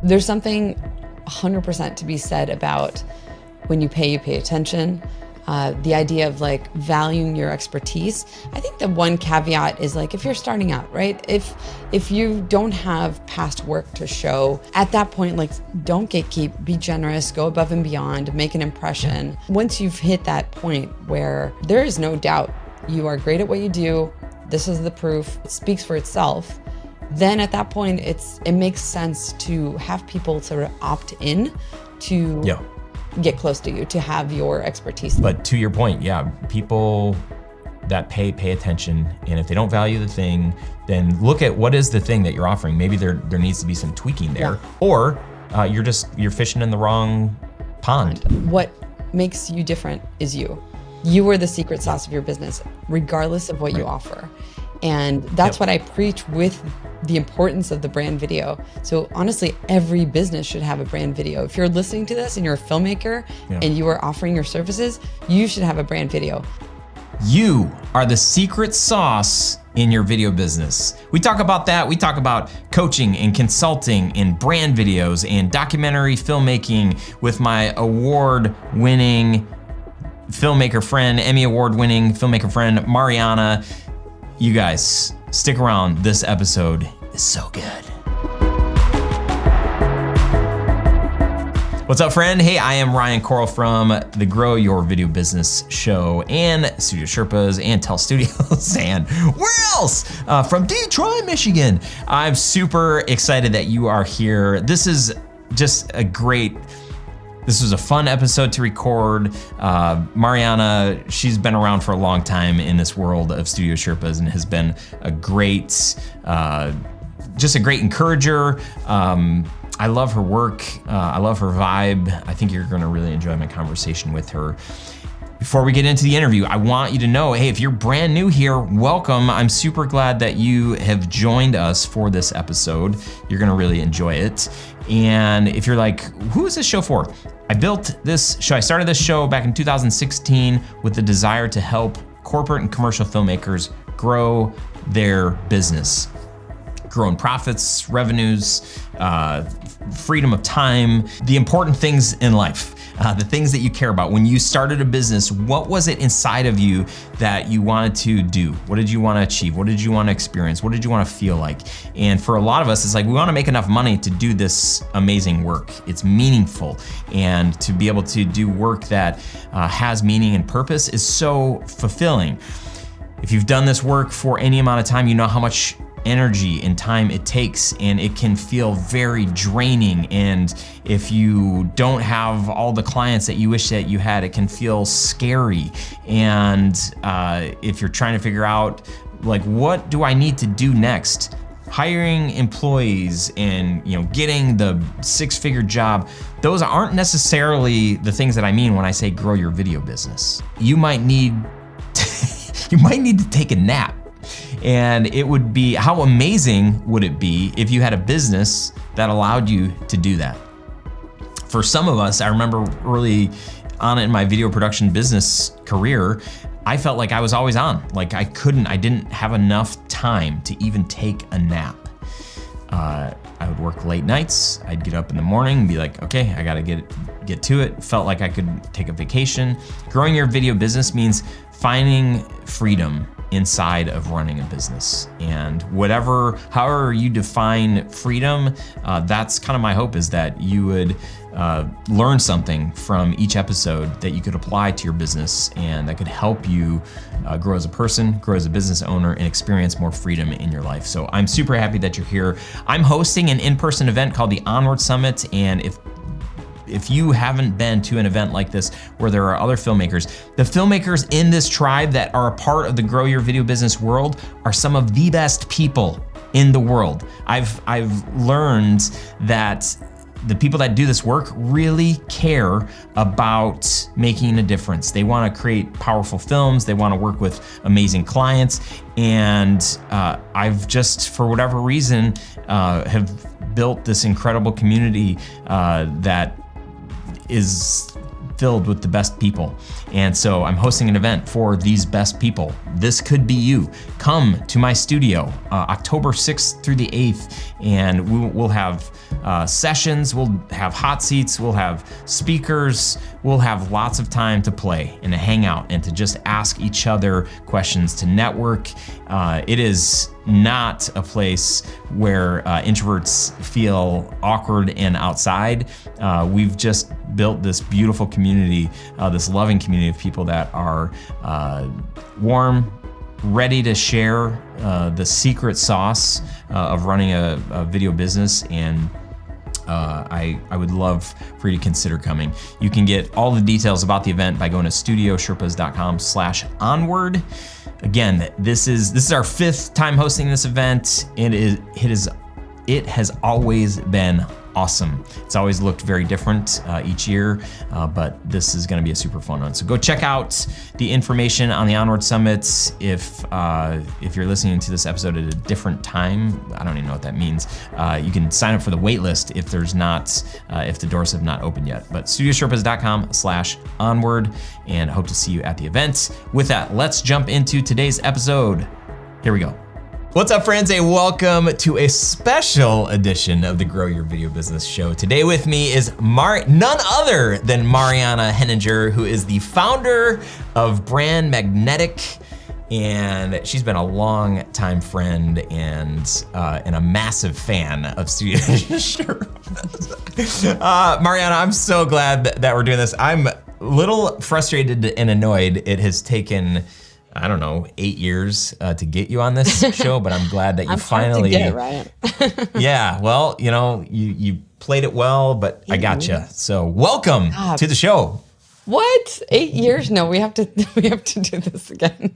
There's something 100% to be said about when you pay attention. The idea of like valuing your expertise. I think the one caveat is like if you're starting out, right? If you don't have past work to show, at that point, like don't gatekeep, be generous, go above and beyond, make an impression. Once you've hit that point where there is no doubt you are great at what you do, this is the proof, it speaks for itself, then at that point it makes sense to have people sort of opt in to get close to you, to have your expertise. But to your point, people that pay attention, and if they don't value the thing, then look at what is the thing that you're offering. Maybe there needs to be some tweaking there, or you're fishing in the wrong pond. What makes you different is you. You are the secret sauce of your business, regardless of what you offer. And that's what I preach with the importance of the brand video. So honestly, every business should have a brand video. If you're listening to this and you're a filmmaker and you are offering your services, you should have a brand video. You are the secret sauce in your video business. We talk about that. We talk about coaching and consulting and brand videos and documentary filmmaking with my award-winning filmmaker friend, Emmy award-winning filmmaker friend, Mariana. You guys, stick around. This episode is so good. What's up, friend? Hey, I am Ryan Coral from the Grow Your Video Business show and Studio Sherpas and Tell Studios and where else? From Detroit, Michigan. I'm super excited that you are here. This is just this was a fun episode to record. Mariana, she's been around for a long time in this world of Studio Sherpas and has been a great, just a great encourager. I love her work. I love her vibe. I think you're gonna really enjoy my conversation with her. Before we get into the interview, I want you to know, hey, if you're brand new here, welcome. I'm super glad that you have joined us for this episode. You're gonna really enjoy it. And if you're like, who is this show for? I started this show back in 2016 with the desire to help corporate and commercial filmmakers grow their business. Growing profits, revenues, freedom of time, the important things in life, the things that you care about. When you started a business, what was it inside of you that you wanted to do? What did you want to achieve? What did you want to experience? What did you want to feel like? And for a lot of us, it's like we want to make enough money to do this amazing work. It's meaningful. And to be able to do work that has meaning and purpose is so fulfilling. If you've done this work for any amount of time, you know how much energy and time it takes, and it can feel very draining. And if you don't have all the clients that you wish that you had, it can feel scary. And if you're trying to figure out, like, what do I need to do next? Hiring employees and getting the six-figure job, those aren't necessarily the things that I mean when I say grow your video business. You might need to take a nap. And it would be, how amazing would it be if you had a business that allowed you to do that? For some of us, I remember early on in my video production business career, I felt like I was always on. Like I didn't have enough time to even take a nap. I would work late nights. I'd get up in the morning and be like, okay, I gotta get to it. Felt like I could take a vacation. Growing your video business means finding freedom inside of running a business. And however you define freedom, that's kind of my hope, is that you would learn something from each episode that you could apply to your business and that could help you grow as a person, grow as a business owner, and experience more freedom in your life. So I'm super happy that you're here. I'm hosting an in-person event called the Onward Summit, and if you haven't been to an event like this where there are other filmmakers, the filmmakers in this tribe that are a part of the Grow Your Video Business world are some of the best people in the world. I've learned that the people that do this work really care about making a difference. They want to create powerful films. They want to work with amazing clients. And I've just, for whatever reason, have built this incredible community that is filled with the best people. And so I'm hosting an event for these best people. This could be you. Come to my studio October 6th through the 8th, and we'll have sessions, we'll have hot seats, we'll have speakers, we'll have lots of time to play and to hang out and to just ask each other questions, to network. It is not a place where introverts feel awkward and outside. We've just built this beautiful community, this loving community of people that are warm, ready to share the secret sauce of running a video business. And I would love for you to consider coming. You can get all the details about the event by going to studiosherpas.com/onward. Again, this is our 5th time hosting this event. It has always been awesome. It's always looked very different each year, but this is gonna be a super fun one. So go check out the information on the Onward Summit. If you're listening to this episode at a different time, I don't even know what that means. You can sign up for the wait list if the doors have not opened yet. But studiosherpas.com/onward, and hope to see you at the event. With that, let's jump into today's episode. Here we go. What's up, friends, and welcome to a special edition of the Grow Your Video Business show. Today with me is none other than Mariana Henninger, who is the founder of Brandmagnetic, and she's been a long time friend and a massive fan of Studio Sherpas. Mariana, I'm so glad that we're doing this. I'm a little frustrated and annoyed. It has taken, I don't know, 8 years to get you on this show, but I'm glad that you finally get it right. Yeah, well, you played it well, but I got you. So welcome to the show. What? 8 years? No, we have to do this again.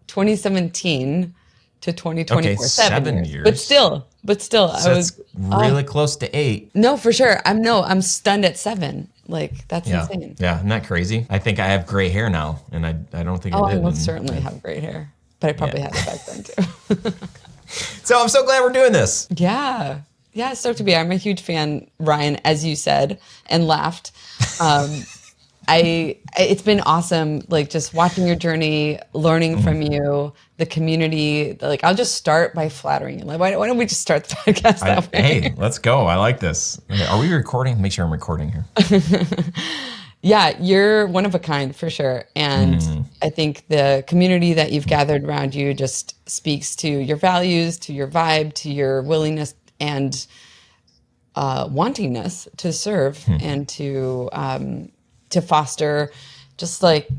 2017 to 2024. Okay, 7 years. But still, So I was really close to 8. No, for sure. I'm stunned at 7. Like, that's insane. Yeah, isn't that crazy? I think I have gray hair now, and I don't think I did. I will certainly have great hair, but I probably had it back then too. So I'm so glad we're doing this. Yeah, stoked to be. I'm a huge fan, Ryan, as you said, and laughed. It's been awesome, like just watching your journey, learning from you, the community. Like, I'll just start by flattering you. Like, why don't we just start the podcast that way? Hey, let's go. I like this. Okay, are we recording? Make sure I'm recording here. Yeah, you're one of a kind for sure. And I think the community that you've gathered around you just speaks to your values, to your vibe, to your willingness and wantingness to serve and to foster just like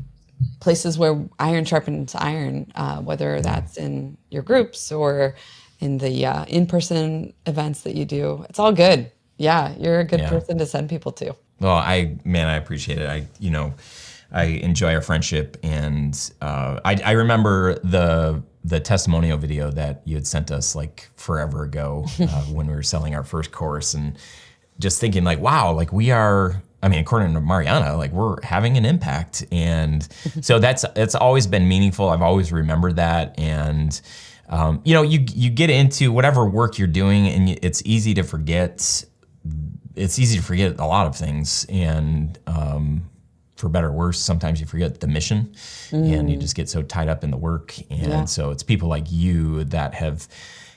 places where iron sharpens iron, whether that's in your groups or in the in-person events that you do. It's all good. Yeah, you're a good person to send people to. Well, I appreciate it. I enjoy our friendship, and I remember the testimonial video that you had sent us like forever ago when we were selling our first course, and just thinking like, wow, like we are. I mean, according to Mariana, like we're having an impact, and so it's always been meaningful. I've always remembered that, and you get into whatever work you're doing, and it's easy to forget. It's easy to forget a lot of things, and for better or worse, sometimes you forget the mission, and you just get so tied up in the work. And so it's people like you that have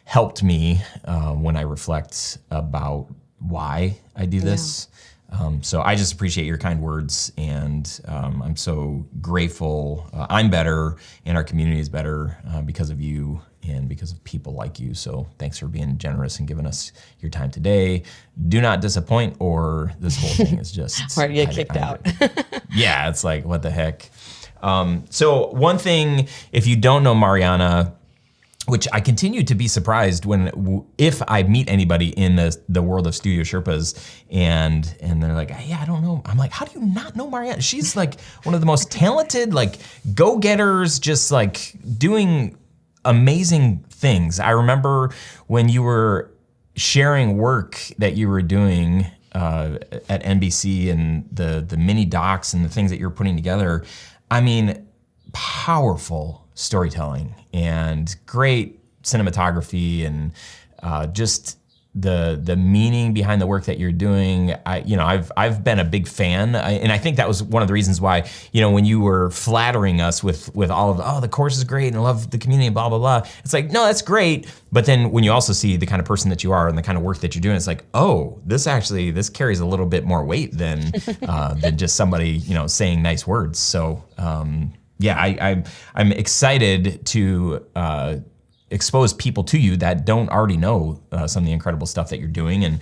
helped me when I reflect about why I do this. So I just appreciate your kind words, and I'm so grateful. I'm better, and our community is better because of you and because of people like you. So thanks for being generous and giving us your time today. Do not disappoint, or this whole thing is just or you get kicked out. Yeah, it's like, what the heck? So one thing, if you don't know Mariana, which I continue to be surprised if I meet anybody in the world of Studio Sherpas and they're like, hey, I don't know. I'm like, how do you not know Mariana? She's like one of the most talented, like go-getters, just like doing amazing things. I remember when you were sharing work that you were doing at NBC and the mini docs and the things that you're putting together. I mean, powerful storytelling and great cinematography, and just the meaning behind the work that you're doing. I've been a big fan, and I think that was one of the reasons why, when you were flattering us with all of the course is great and I love the community and blah blah blah. It's like, no, that's great, but then when you also see the kind of person that you are and the kind of work that you're doing, it's like, oh, this carries a little bit more weight than just somebody saying nice words. So I'm excited to expose people to you that don't already know some of the incredible stuff that you're doing. And,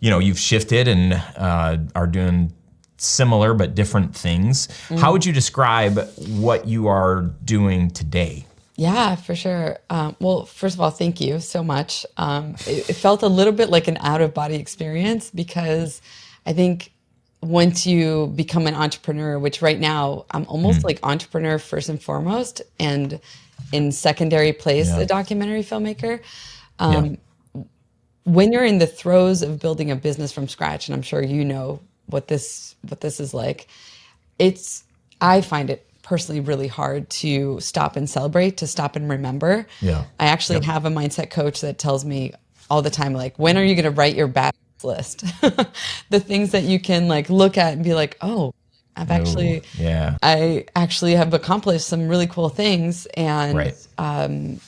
you've shifted and are doing similar but different things. How would you describe what you are doing today? Yeah, for sure. Well, first of all, thank you so much. It felt a little bit like an out-of-body experience, because I think once you become an entrepreneur, which right now I'm almost like entrepreneur first and foremost, and in secondary place, a documentary filmmaker. When you're in the throes of building a business from scratch, and I'm sure you know what this is like, I find it personally really hard to stop and celebrate, to stop and remember. Yeah. I actually have a mindset coach that tells me all the time, like, when are you going to write your bad list? The things that you can like look at and be like, oh, I actually have accomplished some really cool things, and I'm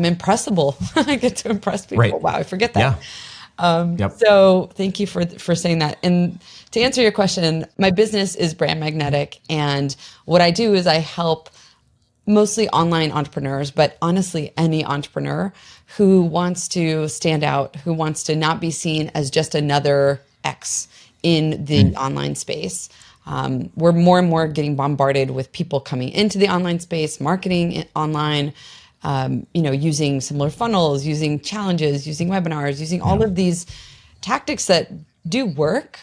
impressible. I get to impress people. Right. Wow, I forget that. Yeah. So thank you for saying that. And to answer your question, my business is Brandmagnetic, and what I do is I help mostly online entrepreneurs, but honestly, any entrepreneur who wants to stand out, who wants to not be seen as just another X in the online space. We're more and more getting bombarded with people coming into the online space, marketing online, using similar funnels, using challenges, using webinars, using all of these tactics that do work,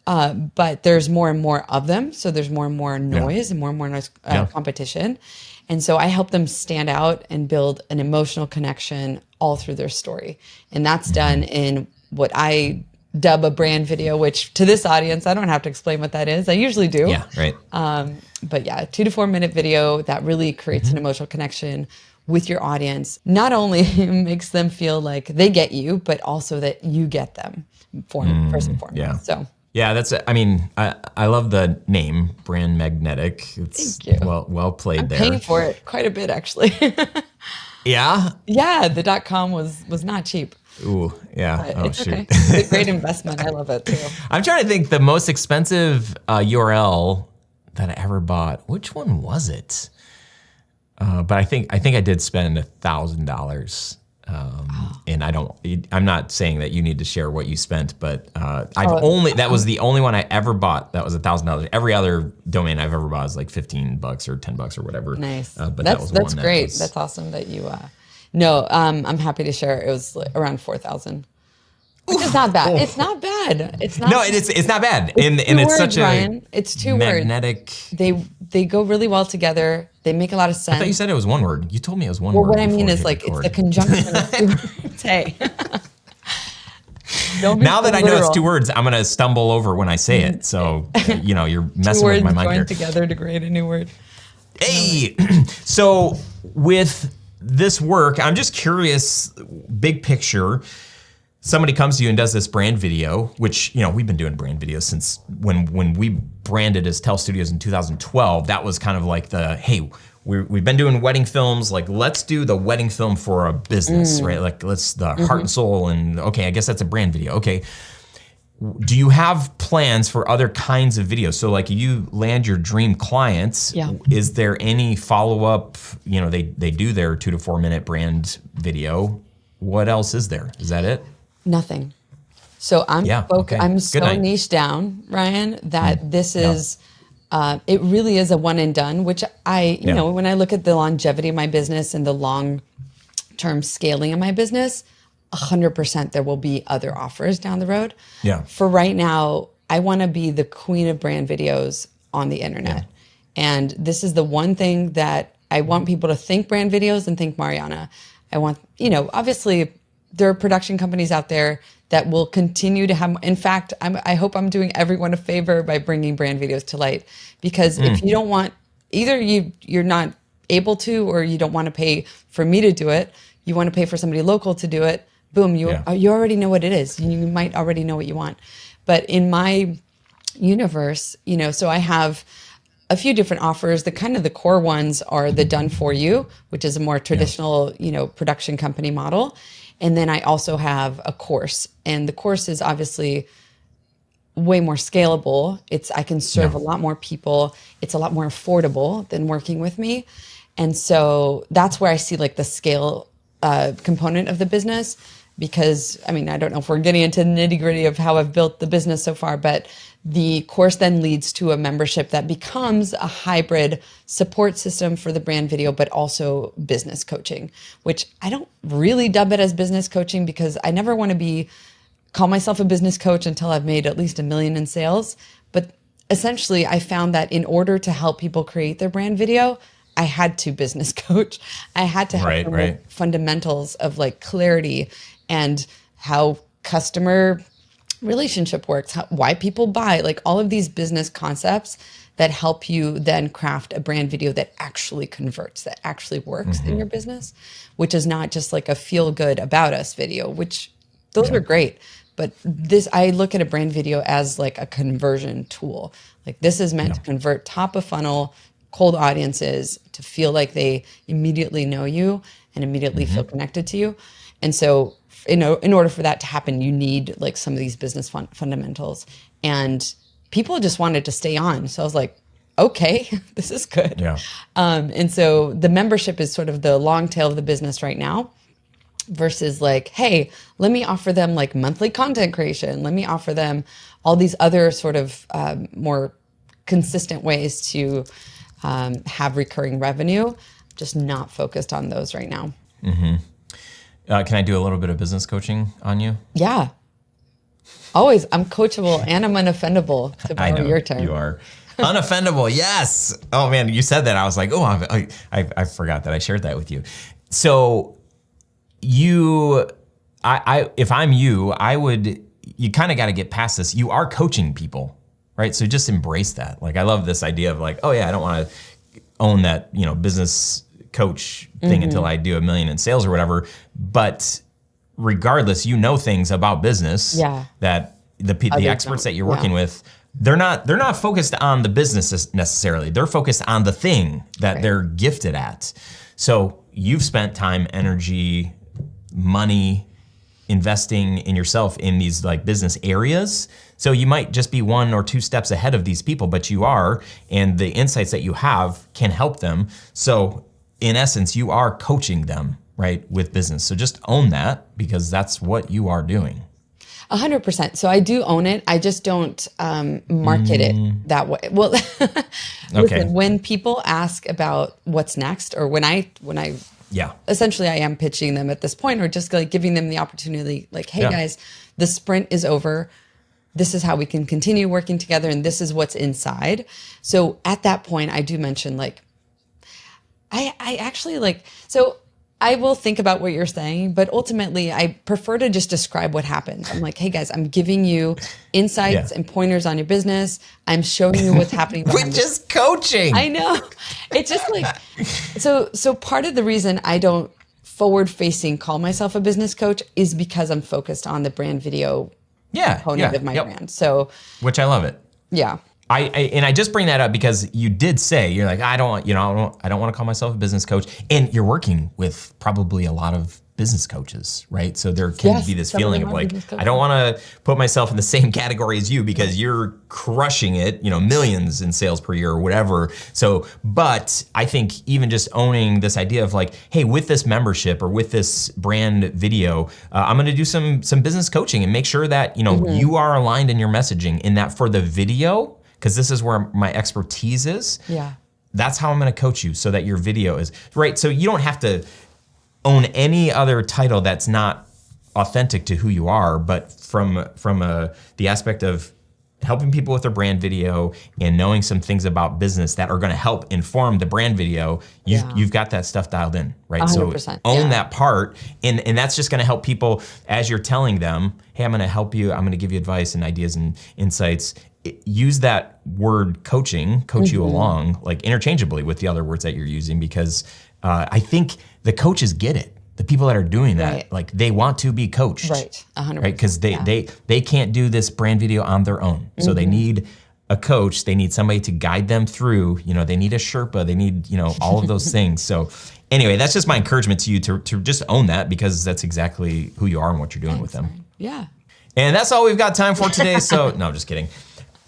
but there's more and more of them. So there's more and more noise and more noise, competition. And so I help them stand out and build an emotional connection all through their story. And that's done in what I dub a brand video, which to this audience, I don't have to explain what that is. I usually do. Yeah, right. But yeah, 2 to 4 minute video that really creates an emotional connection with your audience. Not only makes them feel like they get you, but also that you get them first and foremost. Yeah. So. Yeah, I love the name, Brandmagnetic. It's Thank you. well played there. Paying for it quite a bit, actually. Yeah? Yeah, the .com was not cheap. Ooh, yeah. But it's okay. It's a great investment. I love it too. I'm trying to think the most expensive URL that I ever bought. Which one was it? But I think I did spend $1,000. And I'm not saying that you need to share what you spent, but that was the only one I ever bought that was $1,000. Every other domain I've ever bought is like $15 or $10 or whatever. Nice. But that's great. That's awesome that you. No, I'm happy to share. It was around 4,000, which is not bad. It's not bad. It's not. No, it's not bad. And it's it's such Ryan. It's 2 magnetic. Words. They go really well together. They make a lot of sense. I thought you said it was 1 word. You told me it was one word. Well, what I mean is like it's the conjunction of 2 words. Hey. Now that I know it's 2 words, I'm gonna stumble over when I say it. So you're messing with my mind here. 2 words joined together to create a new word. Hey, so with this work, I'm just curious, big picture. Somebody comes to you and does this brand video, which, we've been doing brand videos since when we branded as Tell Studios in 2012. That was kind of like hey, we've been doing wedding films. Like, let's do the wedding film for a business, right? Like, let's the heart and soul. And okay, I guess that's a brand video. Okay. Do you have plans for other kinds of videos? So like you land your dream clients, is there any follow-up? They do their 2 to 4 minute brand video. What else is there? Is that it? Nothing. So I'm I'm so niche down, Ryan, that this is it really is a one and done, which when I look at the longevity of my business and the long-term scaling of my business, 100% there will be other offers down the road. Yeah. For right now, I want to be the queen of brand videos on the internet. Yeah. And this is the one thing that I want people to think brand videos and think Mariana. I want, obviously there are production companies out there that will continue to have, in fact, I hope I'm doing everyone a favor by bringing brand videos to light, because if you don't want, either you're not able to, or you don't want to pay for me to do it, you want to pay for somebody local to do it, boom, you already know what it is. You might already know what you want. But in my universe, so I have a few different offers. The core ones are the done for you, which is a more traditional, production company model. And then I also have a course, and the course is obviously way more scalable. I can serve a lot more people. It's a lot more affordable than working with me. And so that's where I see like the scale component of the business, because I don't know if we're getting into the nitty gritty of how I've built the business so far, but the course then leads to a membership that becomes a hybrid support system for the brand video, but also business coaching, which I don't really dub it as business coaching because I never want to call myself a business coach until I've made at least $1 million in sales. But essentially I found that in order to help people create their brand video, I had to business coach. I had to help them with fundamentals of like clarity and how customer relationship works, why people buy, like all of these business concepts that help you then craft a brand video that actually converts, that actually works in your business, which is not just like a feel good about us video, which those are great. But I look at a brand video as like a conversion tool. Like this is meant to convert top of funnel cold audiences to feel like they immediately know you and immediately feel connected to you. And so, in order for that to happen, you need like some of these business fundamentals. And people just wanted to stay on. So I was like, okay, this is good. Yeah. And so the membership is sort of the long tail of the business right now, versus like, hey, let me offer them like monthly content creation. Let me offer them all these other sort of more consistent ways to have recurring revenue. Just not focused on those right now. Can I do a little bit of business coaching on you? Yeah. Always. I'm coachable and I'm unoffendable, to borrow your term. You are. Unoffendable, yes. Oh man, you said that. I was like, oh, I forgot that I shared that with you. So if I'm you, you kind of got to get past this. You are coaching people, right? So just embrace that. Like, I love this idea of like, oh yeah, I don't want to own that, business coach thing until I do $1 million in sales or whatever. But regardless, things about business that the experts that you're working with, they're not focused on the business necessarily. They're focused on the thing that they're gifted at. So you've spent time, energy, money investing in yourself in these like business areas. So you might just be 1 or 2 steps ahead of these people, but you are, and the insights that you have can help them. So in essence, you are coaching them, right, with business. So just own that, because that's what you are doing. 100%. So I do own it. I just don't market it that way. Well, listen, when people ask about what's next, or when I essentially I am pitching them at this point, or just like giving them the opportunity, like, hey guys, the sprint is over. This is how we can continue working together, and this is what's inside. So at that point, I do mention like, I actually like, so I will think about what you're saying, but ultimately I prefer to just describe what happens. I'm like, hey guys, I'm giving you insights and pointers on your business. I'm showing you what's happening. We're just coaching. I know. It's just like, so part of the reason I don't forward facing call myself a business coach is because I'm focused on the brand video component of my brand. So, which I love it. Yeah. I just bring that up because you did say, you're like, I don't want to call myself a business coach, and you're working with probably a lot of business coaches, right? So there can be this feeling of like, I don't want to put myself in the same category as you because you're crushing it, millions in sales per year or whatever. So, but I think even just owning this idea of like, hey, with this membership or with this brand video, I'm going to do some business coaching and make sure that, you are aligned in your messaging, in that for the video, because this is where my expertise is. Yeah. That's how I'm going to coach you so that your video is right. So you don't have to own any other title that's not authentic to who you are, but from the aspect of helping people with their brand video and knowing some things about business that are going to help inform the brand video, you've got that stuff dialed in, right? 100%, so own that part, and that's just going to help people as you're telling them, hey, I'm going to help you, I'm going to give you advice and ideas and insights. Use that word coach you along, like interchangeably with the other words that you're using, because I think the coaches get it. the people that are doing that, Right. like they want to be coached. Right. 100%. Right? Because they can't do this brand video on their own. So they need a coach, they need somebody to guide them through, they need a Sherpa, they need, all of those things. So anyway, that's just my encouragement to you to just own that, because that's exactly who you are and what you're doing with them. Yeah. And that's all we've got time for today. So no, I'm just kidding.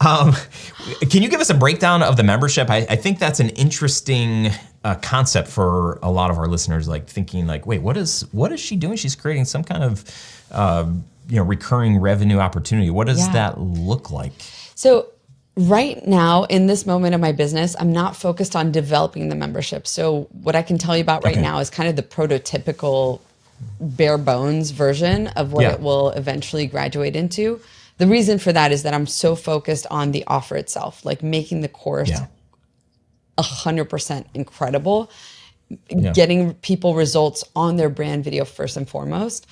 Can you give us a breakdown of the membership? I think that's an interesting concept for a lot of our listeners, like thinking like, wait, what is she doing? She's creating some kind of recurring revenue opportunity. What does that look like? So right now, in this moment of my business, I'm not focused on developing the membership. So what I can tell you about right now is kind of the prototypical bare bones version of what it will eventually graduate into. The reason for that is that I'm so focused on the offer itself, like making the course 100% incredible, getting people results on their brand video first and foremost.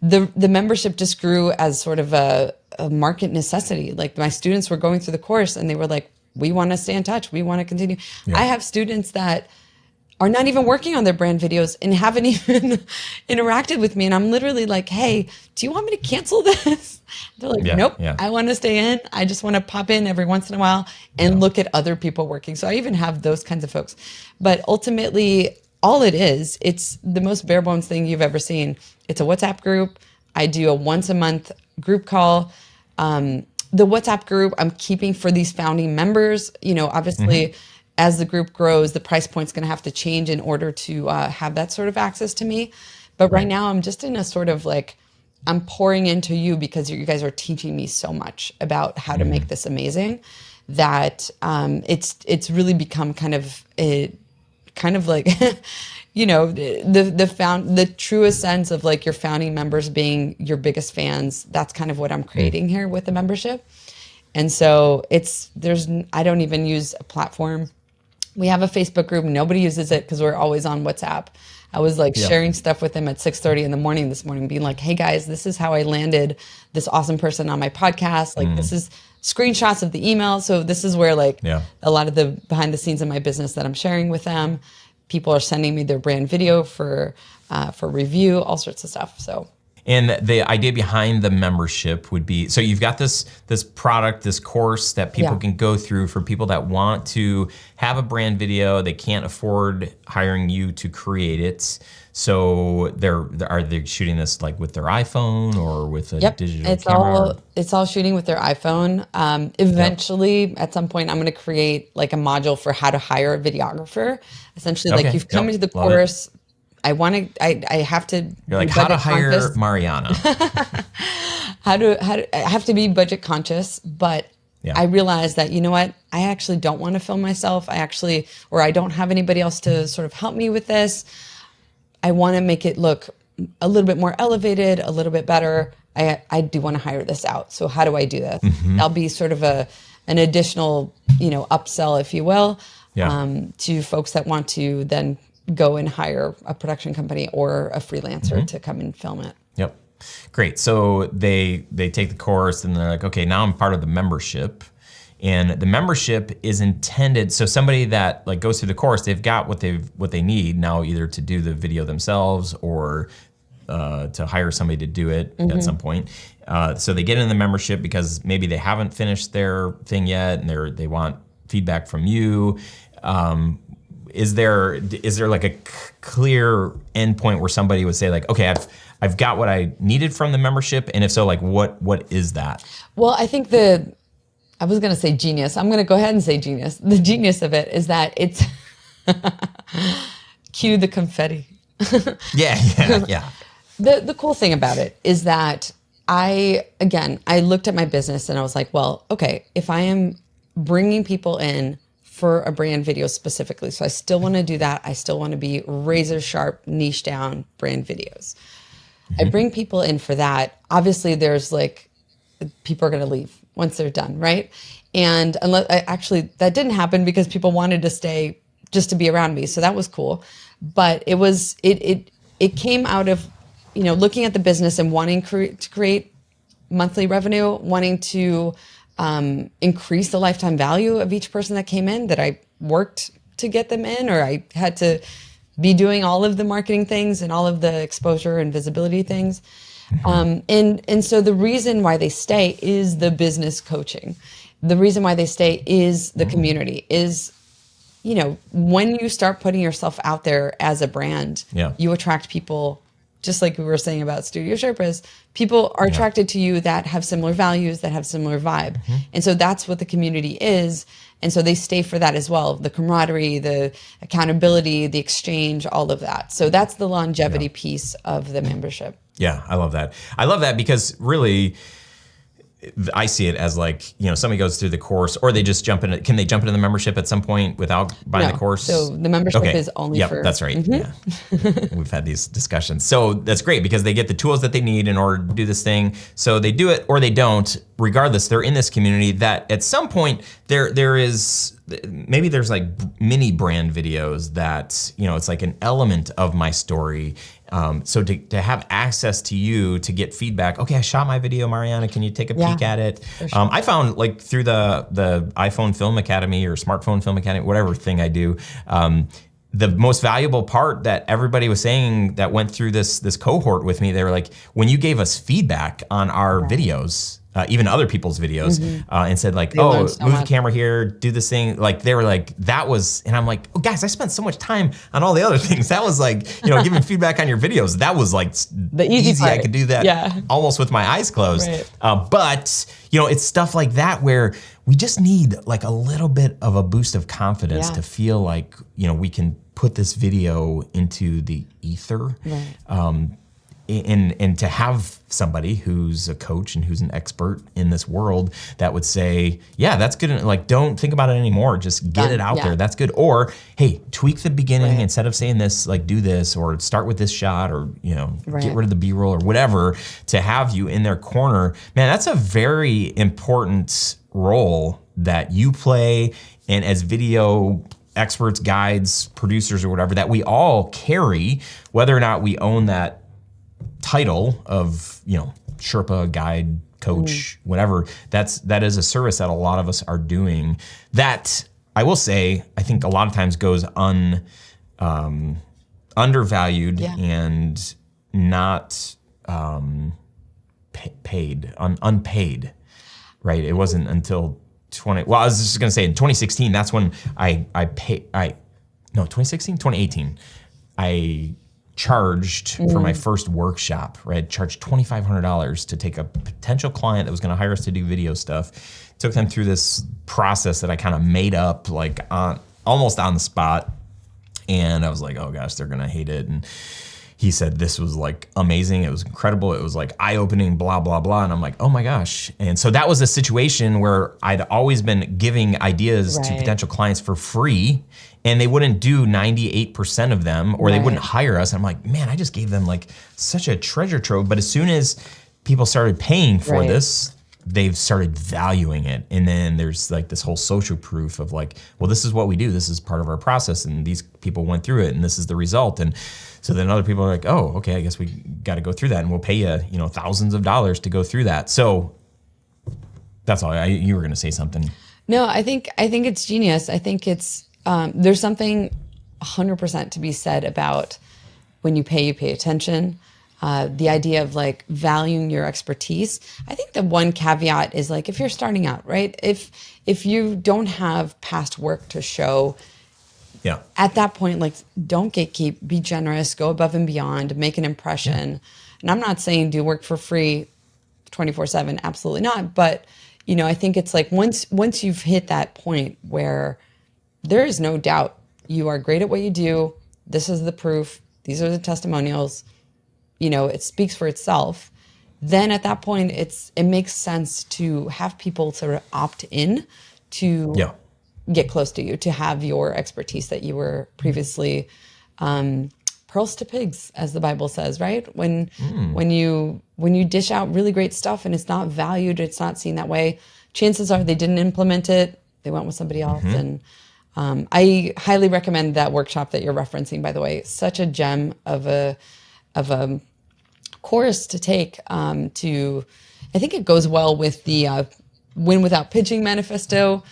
The membership just grew as sort of a market necessity. Like my students were going through the course and they were like, we want to stay in touch. We want to continue. I have students that are not even working on their brand videos and haven't even interacted with me. And I'm literally like, hey, do you want me to cancel this? They're like, nope, I want to stay in. I just want to pop in every once in a while and look at other people working. So I even have those kinds of folks. But ultimately, all it is, it's the most bare bones thing you've ever seen. It's a WhatsApp group. I do a once a month group call. The WhatsApp group I'm keeping for these founding members. Obviously, as the group grows, the price point's going to have to change in order to have that sort of access to me. But right now, I'm just in a sort of like, I'm pouring into you because you guys are teaching me so much about how to make this amazing, that it's really become kind of like, the truest sense of like your founding members being your biggest fans. That's kind of what I'm creating here with the membership. And so I don't even use a platform. We have a Facebook group. Nobody uses it because we're always on WhatsApp. I was like sharing stuff with them at 6:30 in the morning this morning, being like, hey guys, this is how I landed this awesome person on my podcast. Like this is screenshots of the email. So this is where like a lot of the behind the scenes of my business that I'm sharing with them. People are sending me their brand video for review, all sorts of stuff. So. And the idea behind the membership would be, so you've got this product, this course that people can go through for people that want to have a brand video. They can't afford hiring you to create it. So are they shooting this like with their iPhone or with a digital camera? It's all shooting with their iPhone. Eventually, at some point, I'm going to create like a module for how to hire a videographer. Essentially, like you've come into the course. I have to. You're like, how to hire Mariana. I have to be budget conscious, but I realized that, you know what, I actually don't want to film myself. I don't have anybody else to sort of help me with this. I want to make it look a little bit more elevated, a little bit better. I do want to hire this out. So how do I do that? That'll be sort of an additional, upsell, if you will, to folks that want to then go and hire a production company or a freelancer to come and film it. Yep. Great. So they take the course and they're like, okay, now I'm part of the membership. And the membership is intended, so somebody that like goes through the course, they've got what they need now, either to do the video themselves or to hire somebody to do it at some point. So they get in the membership because maybe they haven't finished their thing yet and they want feedback from you. Is there like a clear endpoint where somebody would say like, okay, I've got what I needed from the membership, and if so, like what is that? Well, I think I was going to say genius. I'm going to go ahead and say genius. The genius of it is that it's cue the confetti. Yeah. The cool thing about it is that I looked at my business and I was like, well, okay, if I am bringing people in for a brand video specifically, so I still want to do that. I still want to be razor sharp, niche down brand videos. I bring people in for that. Obviously, there's like, people are going to leave once they're done, right? And that didn't happen because people wanted to stay just to be around me. So that was cool. But it came out of, looking at the business and wanting to create monthly revenue, wanting to increase the lifetime value of each person that came in, that I worked to get them in, or I had to be doing all of the marketing things and all of the exposure and visibility things. And so the reason why they stay is the business coaching. The reason why they stay is the community, is, you know, when you start putting yourself out there as a brand, you attract people, just like we were saying about Studio Sherpas. People are attracted to you that have similar values, that have similar vibe. And so that's what the community is. And so they stay for that as well. The camaraderie, the accountability, the exchange, all of that. So that's the longevity piece of the membership. Yeah, I love that. I love that because really, I see it as like, you know, somebody goes through the course or they just jump in. Can they jump into the membership at some point without buying the course? So the membership is only for... That's right. Yeah. We've had these discussions. So that's great because they get the tools that they need in order to do this thing. So they do it or they don't. Regardless, they're in this community that at some point there is, maybe there's like mini brand videos that, you know, it's like an element of my story. So to have access to you to get feedback, okay, I shot my video, Mariana, can you take a peek at it? Sure. I found like through the iPhone Film Academy or Smartphone Film Academy, whatever thing I do, the most valuable part that everybody was saying that went through this cohort with me, they were like, when you gave us feedback on our videos, even other people's videos, and said like, oh, move the camera here, do this thing. Like they were like, that was, and I'm like, oh guys, I spent so much time on all the other things. That was like, you know, giving feedback on your videos. That was like the easy part. I could do that almost with my eyes closed. Right. But you know, it's stuff like that where we just need like a little bit of a boost of confidence to feel like, you know, we can put this video into the ether. Right. And to have somebody who's a coach and who's an expert in this world that would say, yeah, that's good. Like, don't think about it anymore. Just get it out there. That's good. Or, hey, tweak the beginning instead of saying this, like do this, or start with this shot, or, you know, get rid of the B-roll or whatever, to have you in their corner. Man, that's a very important role that you play. And as video experts, guides, producers, or whatever, that we all carry, whether or not we own that title of, you know, Sherpa, guide, coach, whatever, that is a service that a lot of us are doing that I will say, I think a lot of times goes undervalued and not paid, unpaid, right? It wasn't until I was just gonna say in 2016, that's when 2018, I charged for my first workshop, right? I charged $2,500 to take a potential client that was gonna hire us to do video stuff, took them through this process that I kind of made up, like almost on the spot. And I was like, oh gosh, they're gonna hate it. And he said, this was like amazing. It was incredible. It was like eye-opening, blah, blah, blah. And I'm like, oh my gosh. And so that was a situation where I'd always been giving ideas to potential clients for free, and they wouldn't do 98% of them, or they wouldn't hire us. And I'm like, man, I just gave them like such a treasure trove. But as soon as people started paying for this, they've started valuing it. And then there's like this whole social proof of like, well, this is what we do. This is part of our process. And these people went through it, and this is the result. And so then other people are like, oh, okay, I guess we got to go through that, and we'll pay you, you know, thousands of dollars to go through that. So that's all. You were going to say something. No, I think it's genius. I think it's, there's something 100% to be said about when you pay attention. The idea of like valuing your expertise. I think the one caveat is like, if you're starting out, right? If you don't have past work to show, at that point, like, don't gatekeep, be generous, go above and beyond, make an impression. And I'm not saying do work for free 24/7, absolutely not. But, you know, I think it's like once you've hit that point where there is no doubt you are great at what you do, this is the proof, these are the testimonials, you know, it speaks for itself, then at that point it makes sense to have people sort of opt in to get close to you, to have your expertise that you were previously pearls to pigs, as the Bible says, right? When you dish out really great stuff and it's not valued, it's not seen that way, chances are they didn't implement it, they went with somebody else. And I highly recommend that workshop that you're referencing, by the way. Such a gem of a course to take. I think it goes well with the Win Without Pitching Manifesto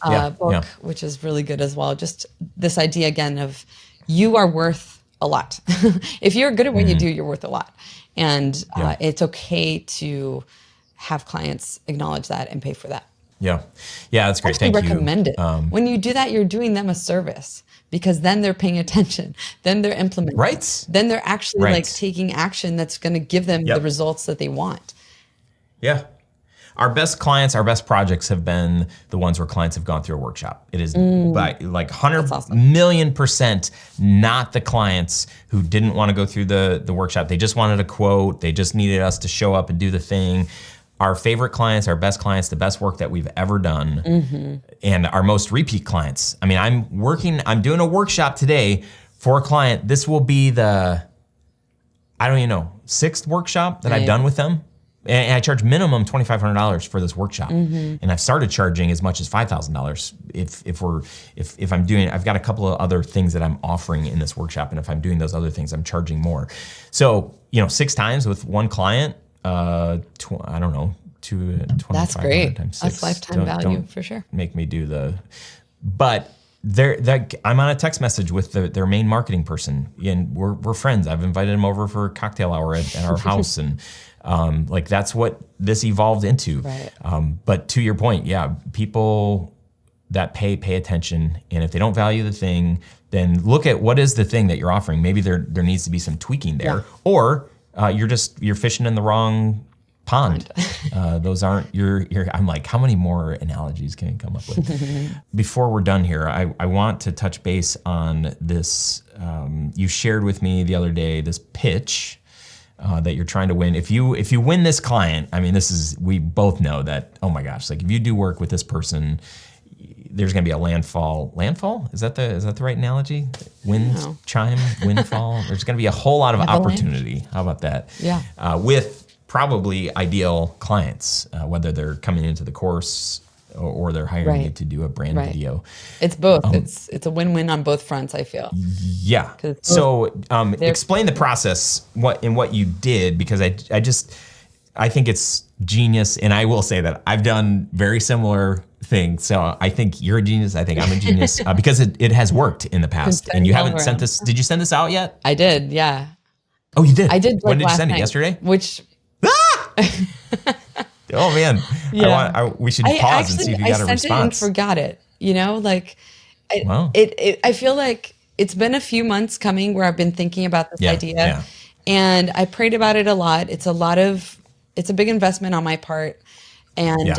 book, which is really good as well. Just this idea again of you are worth a lot. If you're good at what you do, you're worth a lot. And it's okay to have clients acknowledge that and pay for that. Yeah. Yeah, that's great. Thank you. Recommend it. When you do that, you're doing them a service, because then they're paying attention. Then they're implementing. Right. Then they're actually like taking action that's going to give them the results that they want. Yeah. Our best clients, our best projects have been the ones where clients have gone through a workshop. It is by like 100 million% not the clients who didn't want to go through the workshop. They just wanted a quote. They just needed us to show up and do the thing. Our favorite clients, our best clients, the best work that we've ever done, and our most repeat clients. I mean, I'm doing a workshop today for a client. This will be the, I don't even know, 6th workshop that I've done with them. And I charge minimum $2,500 for this workshop, and I've started charging as much as $5,000 if I'm doing. I've got a couple of other things that I'm offering in this workshop, and if I'm doing those other things, I'm charging more. So 6 times with one client. I don't know, That's great. times 6. That's lifetime value for sure. Make me do the, but I'm on a text message with their main marketing person, and we're friends. I've invited him over for a cocktail hour at our house, and like that's what this evolved into. Right. But to your point, people that pay attention, and if they don't value the thing, then look at what is the thing that you're offering. Maybe there needs to be some tweaking there, or you're fishing in the wrong pond. Those aren't your. I'm like, how many more analogies can you come up with? Before we're done here, I want to touch base on this. You shared with me the other day this pitch that you're trying to win. If you win this client, I mean, we both know that. Oh my gosh, like if you do work with this person, there's going to be a landfall. Landfall? Is that the right analogy? Wind chime, windfall. There's going to be a whole lot of opportunity. How about that? Yeah. With probably ideal clients, whether they're coming into the course or they're hiring you to do a brand video. It's both. It's a win-win on both fronts, I feel. Yeah. So explain the process, what you did, because I think it's genius, and I will say that I've done very similar things. So I think you're a genius. I think I'm a genius because it has worked in the past. And you haven't sent this. Did you send this out yet? I did. Yeah. Oh, you did. I did. When did you send it? Yesterday? Which. Oh man. Yeah. We should pause and see if you got a response. I sent it and forgot it. I feel like it's been a few months coming where I've been thinking about this idea, and I prayed about it a lot. It's a big investment on my part, and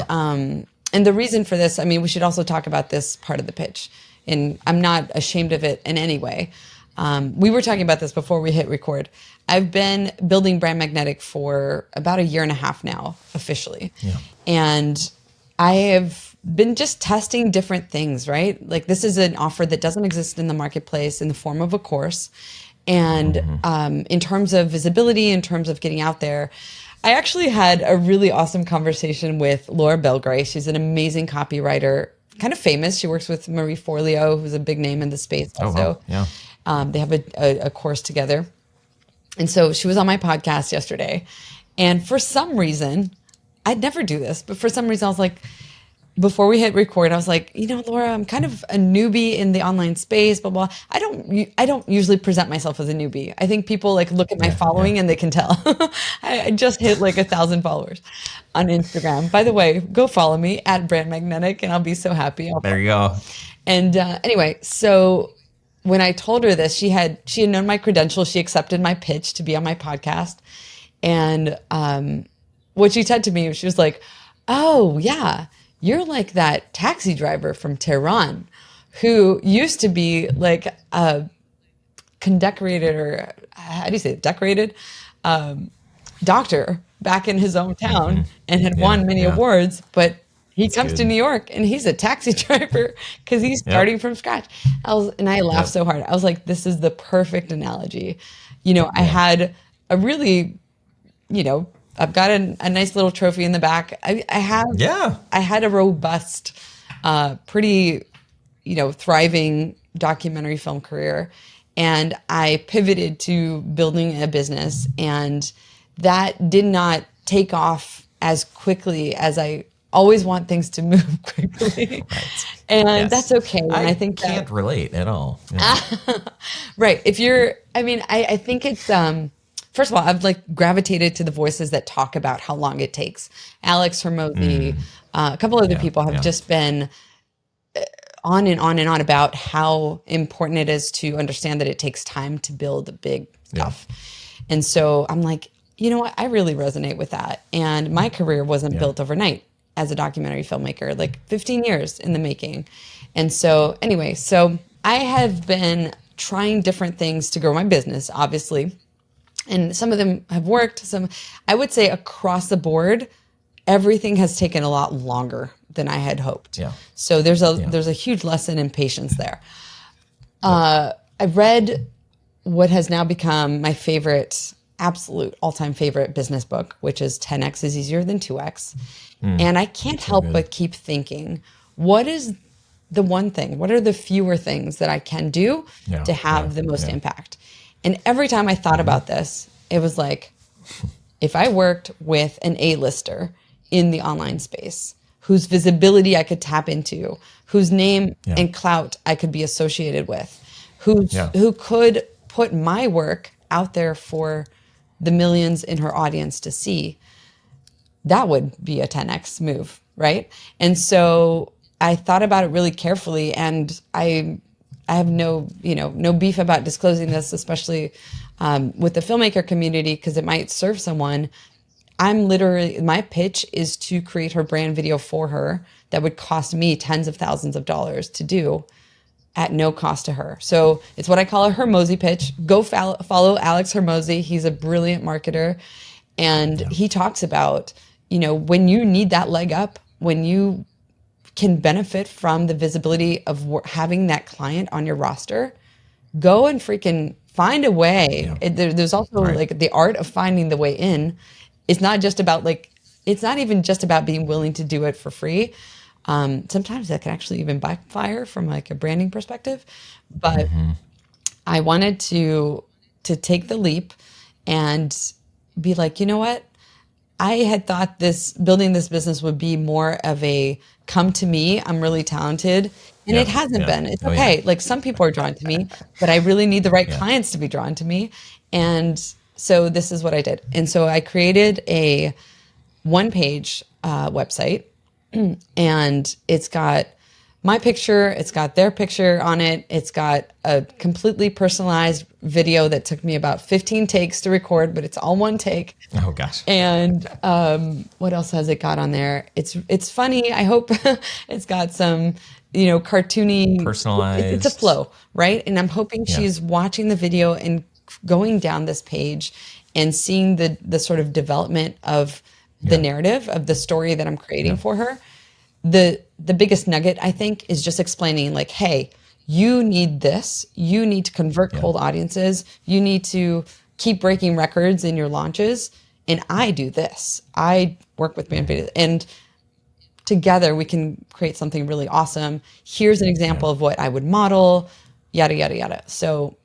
the reason for this, I mean, we should also talk about this part of the pitch, and I'm not ashamed of it in any way. We were talking about this before we hit record. I've been building Brandmagnetic for about 1.5 years now, officially. Yeah. And I have been just testing different things, right? Like this is an offer that doesn't exist in the marketplace in the form of a course. And in terms of visibility, in terms of getting out there, I actually had a really awesome conversation with Laura Belgray. She's an amazing copywriter, kind of famous. She works with Marie Forleo, who's a big name in the space also. Wow. Yeah. They have a course together. And so she was on my podcast yesterday. And for some reason, I'd never do this, but for some reason I was like, before we hit record, I was like, Laura, I'm kind of a newbie in the online space, blah, blah. I don't usually present myself as a newbie. I think people like look at my following and they can tell. I just hit like 1,000 followers on Instagram. By the way, go follow me at Brandmagnetic and I'll be so happy. There you go. And anyway, so when I told her this, she had known my credentials. She accepted my pitch to be on my podcast. And what she said to me, she was like, oh yeah, you're like that taxi driver from Tehran who used to be like a condecorated, or how do you say it, decorated doctor back in his hometown and had won many awards, but he comes to New York and he's a taxi driver because he's starting from scratch. I laughed so hard. I was like, this is the perfect analogy. I had a really, I've got a nice little trophy in the back. I had a robust, pretty, thriving documentary film career. And I pivoted to building a business, and that did not take off as quickly as I always want things to move quickly. And Yes. that's okay. And I think can't relate at all. Yeah. right. If you're, I mean, I think it's, first of all, I've like gravitated to the voices that talk about how long it takes. Alex Hermosi, a couple other people have just been on and on and on about how important it is to understand that it takes time to build big stuff. And so I'm like, you know what? I really resonate with that. And my career wasn't built overnight as a documentary filmmaker, like 15 years in the making. And so anyway, so I have been trying different things to grow my business, obviously. And some of them have worked. Some, I would say across the board, everything has taken a lot longer than I had hoped. Yeah. So there's a huge lesson in patience there. I read what has now become my favorite, absolute all-time favorite business book, which is 10X is Easier Than 2X. And I can't help but keep thinking, what is the one thing? What are the fewer things that I can do to have the most impact? And every time I thought about this, it was like, if I worked with an A-lister in the online space, whose visibility I could tap into, whose name and clout I could be associated with, who could put my work out there for the millions in her audience to see, that would be a 10X move, right? And so I thought about it really carefully, and I have no beef about disclosing this, especially with the filmmaker community, because it might serve someone. My pitch is to create her brand video for her that would cost me tens of thousands of dollars to do at no cost to her. So it's what I call a Hermosi pitch. Go follow Alex Hermosi. He's a brilliant marketer. And he talks about, when you need that leg up, when you can benefit from the visibility of having that client on your roster, go and freaking find a way. There's also like the art of finding the way in. It's not just about it's not even just about being willing to do it for free. Sometimes that can actually even backfire from like a branding perspective. But I wanted to take the leap and be like, you know what? I had thought building this business would be more of a come to me, I'm really talented. And it hasn't been. It's okay. Like some people are drawn to me, but I really need the right clients to be drawn to me. And so this is what I did. And so I created a one-page website, and it's got my picture, it's got their picture on it, it's got a completely personalized video that took me about 15 takes to record, but it's all one take. Oh gosh. And what else has it got on there? It's funny. I hope it's got some, cartoony, personalized. It's a flow, right? And I'm hoping she's watching the video and going down this page and seeing the sort of development of the narrative of the story that I'm creating for her. The biggest nugget, I think, is just explaining like, hey, you need this. You need to convert cold audiences. You need to keep breaking records in your launches. And I do this. I work with brand video, and together we can create something really awesome. Here's an example of what I would model, yada, yada, yada. So,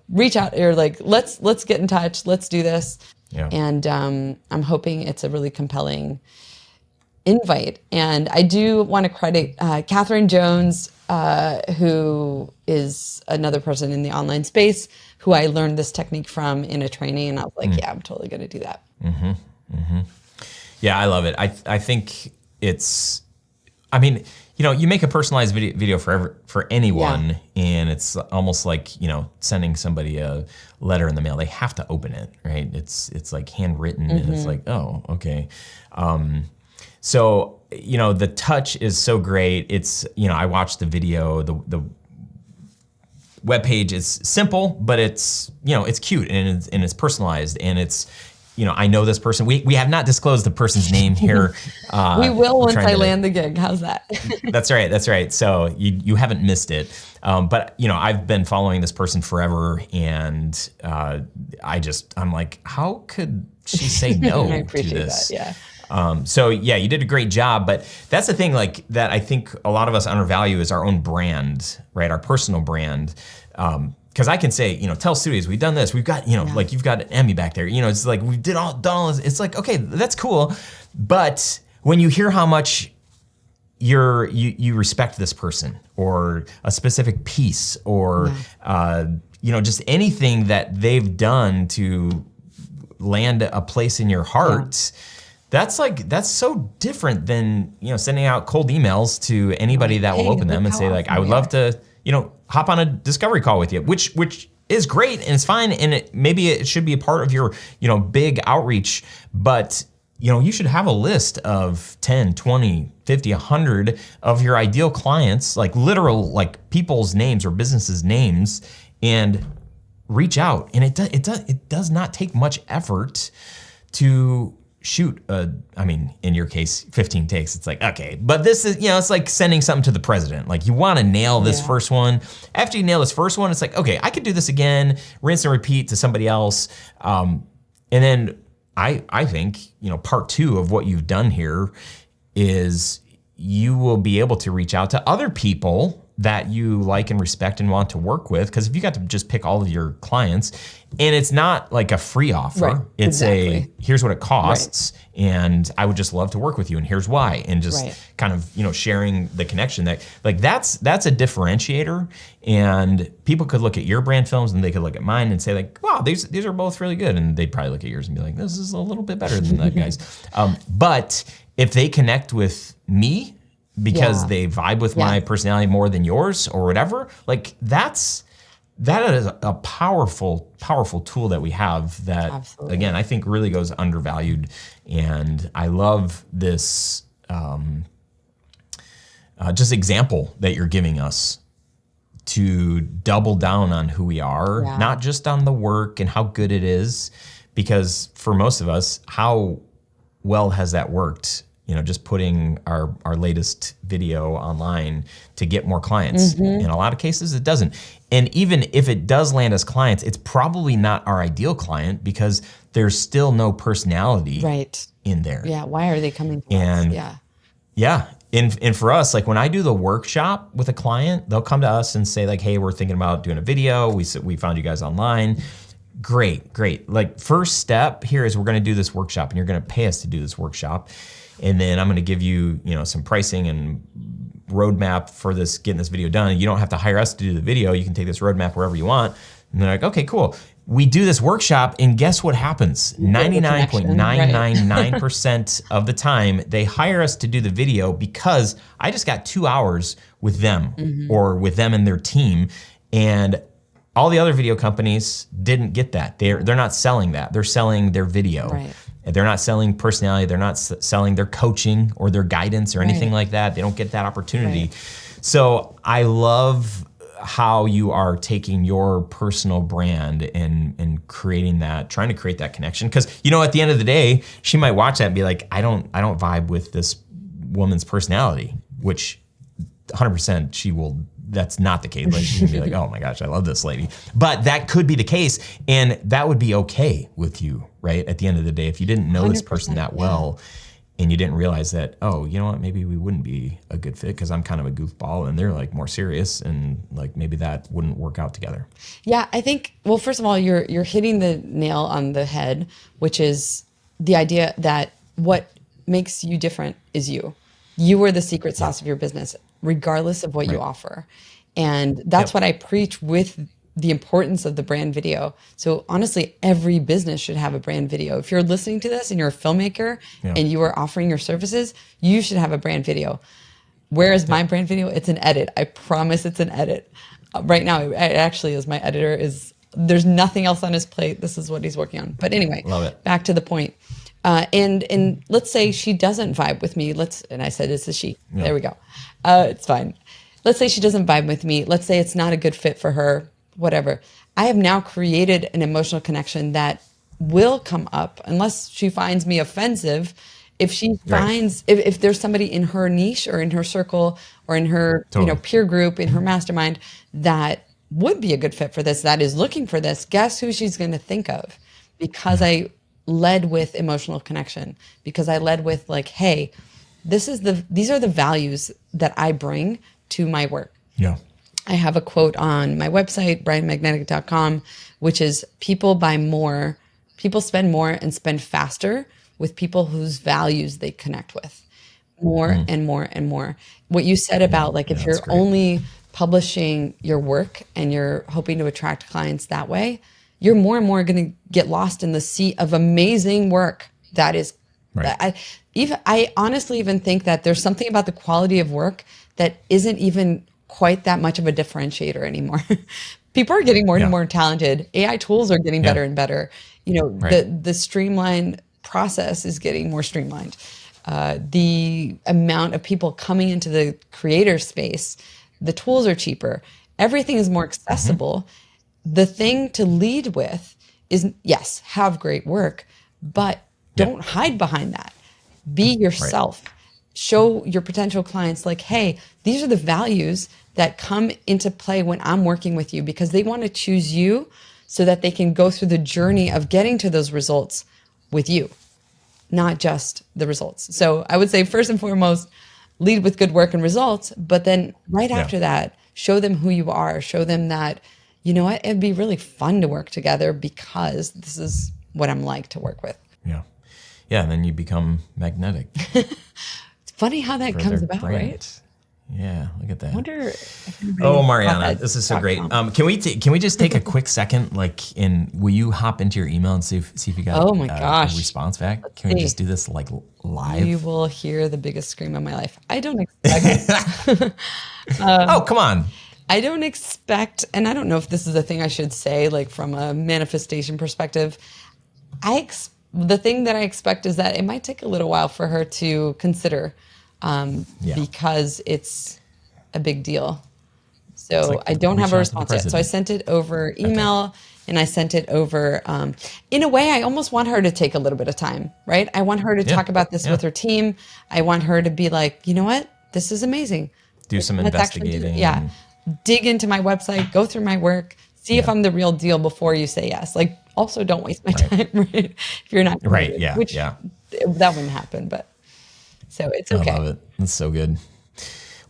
reach out or like, let's get in touch. Let's do this. Yeah. And I'm hoping it's a really compelling invite. And I do want to credit Catherine Jones, who is another person in the online space who I learned this technique from in a training. And I was like, yeah, I'm totally going to do that. Mm-hmm. Mm-hmm. Yeah, I love it. I think it's, you make a personalized video for anyone, and it's almost like, sending somebody a letter in the mail. They have to open it, right? It's like handwritten, and it's like, oh, okay. So, the touch is so great. It's, I watched the video, the webpage is simple, but it's, it's cute and it's personalized, and it's, I know this person. We have not disclosed the person's name here. We will once I land the gig. How's that? That's right. That's right. So you haven't missed it. But I've been following this person forever, and I'm like, how could she say no I appreciate to this? That, yeah. So yeah, you did a great job, but that's the thing like that I think a lot of us undervalue is our own brand, right? Our personal brand. Because I can say, tell studios, we've done this, we've got, like you've got an Emmy back there, it's like we done all this. It's like, okay, that's cool, but when you hear how much you respect this person or a specific piece or just anything that they've done to land a place in your heart, that's so different than sending out cold emails to anybody that will open them and say like, I would love to hop on a discovery call with you, which is great and it's fine, and maybe it should be a part of your big outreach, but you should have a list of 10, 20, 50, 100 of your ideal clients, like literal, like people's names or businesses' names, and reach out. And it does not take much effort to shoot in your case, 15 takes. It's like, okay, but this is, it's like sending something to the president. Like you want to nail this first one. After you nail this first one, it's like, okay, I could do this again, rinse and repeat to somebody else. And then I think, part two of what you've done here is you will be able to reach out to other people that you like and respect and want to work with. Because if you got to just pick all of your clients, and it's not like a free offer, it's here's what it costs, and I would just love to work with you, and here's why, and just kind of sharing the connection that that's a differentiator. And people could look at your brand films and they could look at mine and say like, wow, these are both really good, and they'd probably look at yours and be like, this is a little bit better than that guy's. But if they connect with me because they vibe with my personality more than yours or whatever, like that is a powerful tool that we have that, again, I think really goes undervalued. And I love this just example that you're giving us to double down on who we are, not just on the work and how good it is, because for most of us, how well has that worked? Just putting our latest video online to get more clients. In a lot of cases, it doesn't. And even if it does land us clients, it's probably not our ideal client because there's still no personality in there. Yeah, why are they coming to us? Yeah. And for us, like when I do the workshop with a client, they'll come to us and say like, hey, we're thinking about doing a video. We found you guys online. Great. Like first step here is we're gonna do this workshop and you're gonna pay us to do this workshop. And then I'm gonna give you, some pricing and roadmap for getting this video done. You don't have to hire us to do the video. You can take this roadmap wherever you want. And they're like, okay, cool. We do this workshop and guess what happens? 99.999% of the time, they hire us to do the video because I just got 2 hours with them or with them and their team. And all the other video companies didn't get that. They're not selling that. They're selling their video. They're not selling personality. They're not selling their coaching or their guidance or anything like that. They don't get that opportunity. So I love how you are taking your personal brand and creating that, trying to create that connection. Because at the end of the day, she might watch that and be like, I don't vibe with this woman's personality, which 100% she will. That's not the case. Like she can be like, oh my gosh, I love this lady. But that could be the case, and that would be okay with you, right? At the end of the day, if you didn't know this person that well, and you didn't realize that, oh, you know what, maybe we wouldn't be a good fit because I'm kind of a goofball and they're like more serious, and like maybe that wouldn't work out together. Yeah, I think, well, first of all, you're hitting the nail on the head, which is the idea that what makes you different is you. You are the secret sauce of your business, regardless of what you offer. And that's what I preach with the importance of the brand video. So honestly, every business should have a brand video. If you're listening to this and you're a filmmaker and you are offering your services, you should have a brand video. Whereas my brand video, it's an edit. I promise it's an edit. Right now, it actually is. My editor there's nothing else on his plate. This is what he's working on. But anyway, back to the point. And let's say she doesn't vibe with me. And I said it's a she. Yeah. There we go. It's fine. Let's say she doesn't vibe with me. Let's say it's not a good fit for her, whatever. I have now created an emotional connection that will come up unless she finds me offensive. If she finds, if there's somebody in her niche or in her circle or in her peer group, in her mastermind that would be a good fit for this, that is looking for this, guess who she's going to think of? Because I led with emotional connection, because I led with like, hey, these are the values that I bring to my work. Yeah. I have a quote on my website, brandmagnetic.com, which is people spend more and spend faster with people whose values they connect with. more and more and more. What you said about like, if you're only publishing your work and you're hoping to attract clients that way, you're more and more going to get lost in the sea of amazing work that is, I honestly even think that there's something about the quality of work that isn't even quite that much of a differentiator anymore. People are getting more and more talented. AI tools are getting better and better. You know, the streamlined process is getting more streamlined. The amount of people coming into the creator space, the tools are cheaper. Everything is more accessible. The thing to lead with is, yes, have great work, but don't hide behind that. Be yourself. Show your potential clients like, hey, these are the values that come into play when I'm working with you, because they want to choose you so that they can go through the journey of getting to those results with you, not just the results. So I would say first and foremost, lead with good work and results, but then right after that, show them who you are. Show them that, you know what, it'd be really fun to work together because this is what I'm like to work with. Yeah. Yeah, and then you become magnetic. It's funny how that comes about, right? Yeah, look at that. I wonder if Mariana, this is so great. Can we just take a quick second, will you hop into your email and see if you got a response back? Can we just do this like live? You will hear the biggest scream of my life. I don't expect oh, come on. I don't expect, and I don't know if this is a thing I should say, like from a manifestation perspective, the thing that I expect is that it might take a little while for her to consider, because it's a big deal. So I don't have a response yet. So I sent it over email and I sent it over. In a way, I almost want her to take a little bit of time, right? I want her to talk about this with her team. I want her to be like, you know what? This is amazing. Do some investigating. Dig into my website, go through my work, see if I'm the real deal before you say yes. Like, also don't waste my time, right? If you're not committed, which that wouldn't happen, but so it's okay. I love it. It's so good.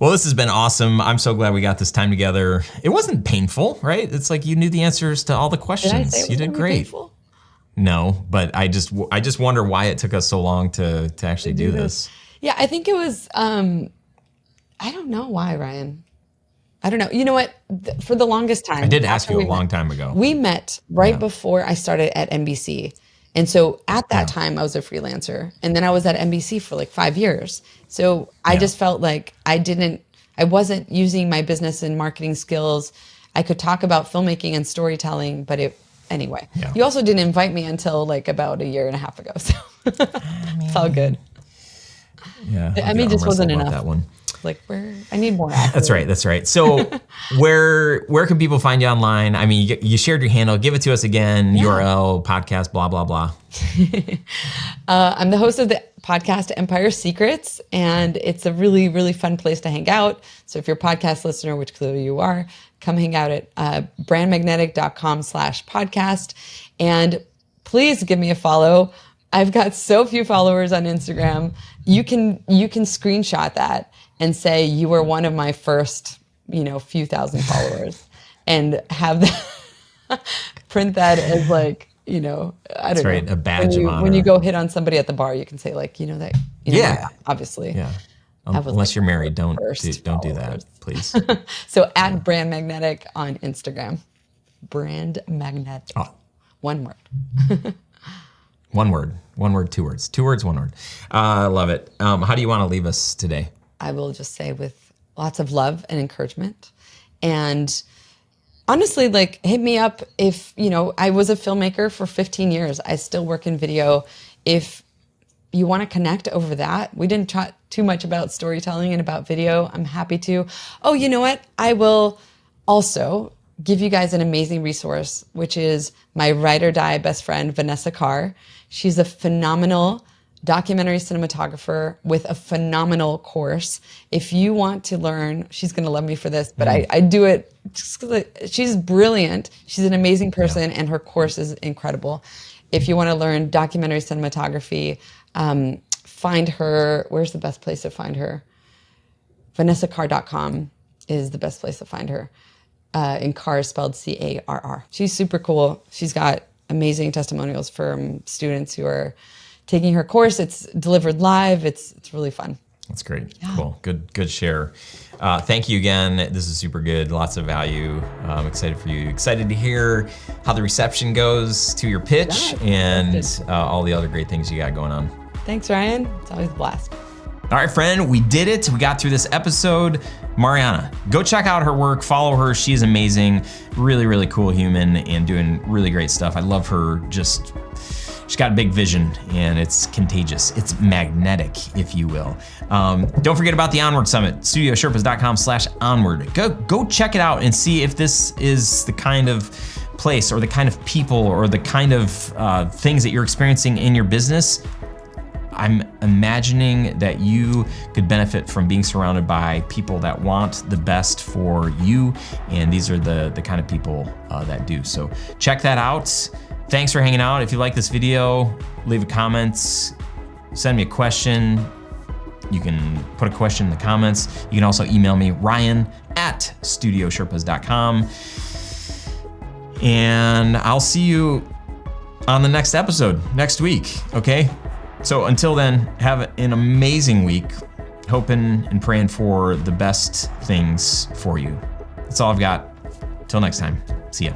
Well, this has been awesome. I'm so glad we got this time together. It wasn't painful, right? It's like you knew the answers to all the questions. Did I say you did great. Painful? No, but I just wonder why it took us so long to actually do this. Yeah, I think it was, I don't know why, Ryan. I don't know. You know what? For the longest time. I did ask you a long time ago. We met right before I started at NBC. And so at that time, I was a freelancer. And then I was at NBC for like 5 years. So I just felt like I wasn't using my business and marketing skills. I could talk about filmmaking and storytelling, but anyway. Yeah. You also didn't invite me until like about a year and a half ago. So it's all good. Yeah. I mean, just wasn't enough. That one. Like I need more accolades. That's right. So where can people find you online? I mean, you shared your handle. Give it to us again. URL, podcast, blah, blah, blah. I'm the host of the podcast Empire Secrets, and it's a really, really fun place to hang out. So if you're a podcast listener, which clearly you are, come hang out at brandmagnetic.com/podcast. And please give me a follow. I've got so few followers on Instagram. You can screenshot that and say you were one of my first, few thousand followers, and have that print that as like, I don't know. A badge of honor. When you go hit on somebody at the bar, you can say like, obviously. Yeah. Unless you're married, don't do that, please. So at Brandmagnetic on Instagram, Brandmagnetic. Oh. One word. One word, 2 words. 2 words, 1 word. I love it. How do you want to leave us today? I will just say with lots of love and encouragement. And honestly, like, hit me up if, I was a filmmaker for 15 years. I still work in video. If you want to connect over that, we didn't talk too much about storytelling and about video. I'm happy to. Oh, you know what? I will also give you guys an amazing resource, which is my ride or die best friend, Vanessa Carr. She's a phenomenal documentary cinematographer with a phenomenal course. If you want to learn, she's going to love me for this, but I do it just because she's brilliant. She's an amazing person, and her course is incredible. If you want to learn documentary cinematography, find her. Where's the best place to find her? VanessaCarr.com is the best place to find her. And Carr is spelled C-A-R-R. She's super cool. She's got amazing testimonials from students who are taking her course. It's delivered live. It's really fun. That's great. Yeah. Cool. Good share. Thank you again. This is super good. Lots of value. I'm excited for you. Excited to hear how the reception goes to your pitch and all the other great things you got going on. Thanks, Ryan. It's always a blast. All right, friend, we did it. We got through this episode. Mariana, go check out her work, follow her. She's amazing, really, really cool human and doing really great stuff. I love her. She's got a big vision and it's contagious. It's magnetic, if you will. Don't forget about the Onward Summit, studiosherpas.com/onward. Go check it out and see if this is the kind of place or the kind of people or the kind of things that you're experiencing in your business. I'm imagining that you could benefit from being surrounded by people that want the best for you, and these are the kind of people that do. So check that out. Thanks for hanging out. If you like this video, leave a comment, send me a question. You can put a question in the comments. You can also email me, ryan@studiosherpas.com. And I'll see you on the next episode next week, okay? So until then, have an amazing week. Hoping and praying for the best things for you. That's all I've got. Till next time, see ya.